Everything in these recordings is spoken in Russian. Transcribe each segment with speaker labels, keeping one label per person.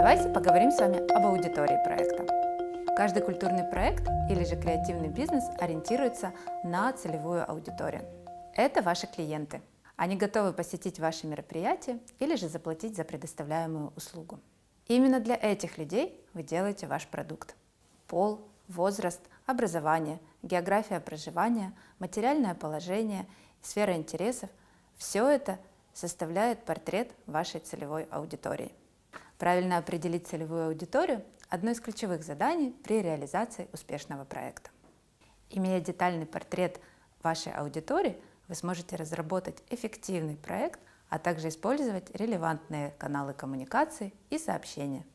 Speaker 1: Давайте поговорим с вами об аудитории проекта. Каждый культурный проект или же креативный бизнес ориентируется на целевую аудиторию. Это ваши клиенты. Они готовы посетить ваши мероприятия или же заплатить за предоставляемую услугу. Именно для этих людей вы делаете ваш продукт. Пол, возраст, образование, география проживания, материальное положение, сфера интересов – все это составляет портрет вашей целевой аудитории. Правильно определить целевую аудиторию – одно из ключевых заданий при реализации успешного проекта. Имея детальный портрет вашей аудитории, вы сможете разработать эффективный проект, а также использовать релевантные каналы коммуникации и сообщения.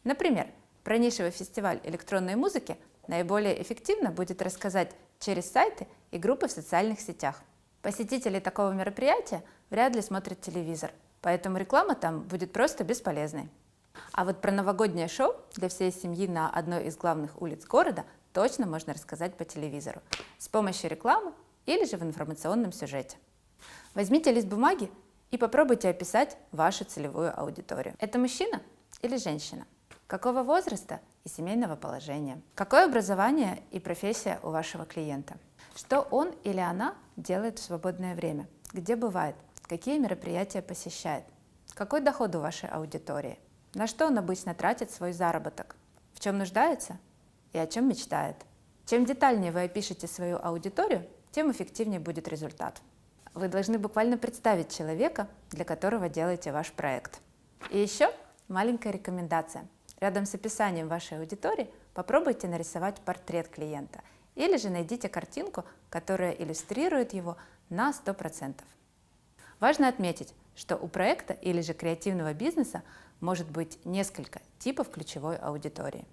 Speaker 1: Например, про нишевый фестиваль электронной музыки наиболее эффективно будет рассказать через сайты и группы в социальных сетях. Посетители такого мероприятия вряд ли смотрят телевизор, поэтому реклама там будет просто бесполезной. А вот про новогоднее шоу для всей семьи на одной из главных улиц города точно можно рассказать по телевизору с помощью рекламы или же в информационном сюжете. Возьмите лист бумаги и попробуйте описать вашу целевую аудиторию. Это мужчина или женщина? Какого возраста и семейного положения? Какое образование и профессия у вашего клиента? Что он или она делает в свободное время? Где бывает? Какие мероприятия посещает? Какой доход у вашей аудитории? На что он обычно тратит свой заработок? В чем нуждается и о чем мечтает? Чем детальнее вы опишете свою аудиторию, тем эффективнее будет результат. Вы должны буквально представить человека, для которого делаете ваш проект. И еще маленькая рекомендация. Рядом с описанием вашей аудитории попробуйте нарисовать портрет клиента или же найдите картинку, которая иллюстрирует его на 100%. Важно отметить, что у проекта или же креативного бизнеса может быть несколько типов ключевой аудитории.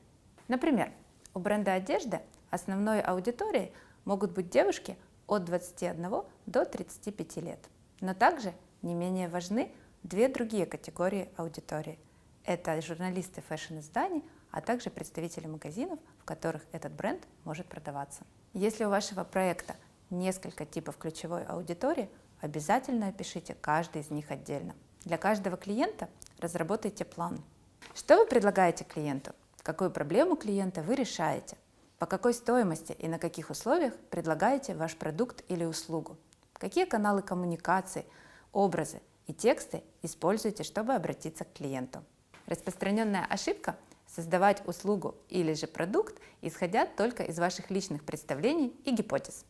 Speaker 1: Например, у бренда одежды основной аудиторией могут быть девушки от 21 до 35 лет. Но также не менее важны две другие категории аудитории. Это журналисты фэшн-изданий, а также представители магазинов, в которых этот бренд может продаваться. Если у вашего проекта несколько типов ключевой аудитории, обязательно опишите каждый из них отдельно. Для каждого клиента разработайте план. Что вы предлагаете клиенту? Какую проблему клиента вы решаете? По какой стоимости и на каких условиях предлагаете ваш продукт или услугу? Какие каналы коммуникации, образы и тексты используете, чтобы обратиться к клиенту? Распространенная ошибка – создавать услугу или же продукт, исходя только из ваших личных представлений и гипотез.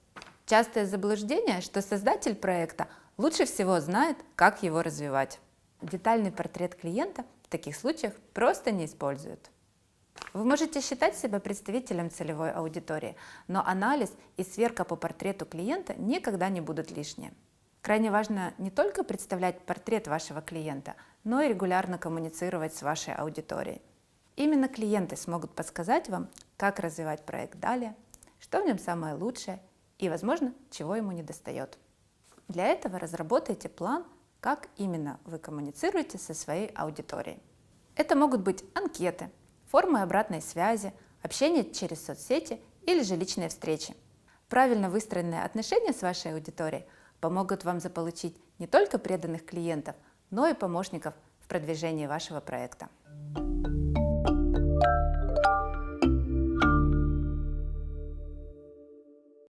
Speaker 1: Частое заблуждение, что создатель проекта лучше всего знает, как его развивать. Детальный портрет клиента в таких случаях просто не используют. Вы можете считать себя представителем целевой аудитории, но анализ и сверка по портрету клиента никогда не будут лишние. Крайне важно не только представлять портрет вашего клиента, но и регулярно коммуницировать с вашей аудиторией. Именно клиенты смогут подсказать вам, как развивать проект далее, что в нем самое лучшее и, возможно, чего ему недостает. Для этого разработайте план, как именно вы коммуницируете со своей аудиторией. Это могут быть анкеты, формы обратной связи, общение через соцсети или же личные встречи. Правильно выстроенные отношения с вашей аудиторией помогут вам заполучить не только преданных клиентов, но и помощников в продвижении вашего проекта.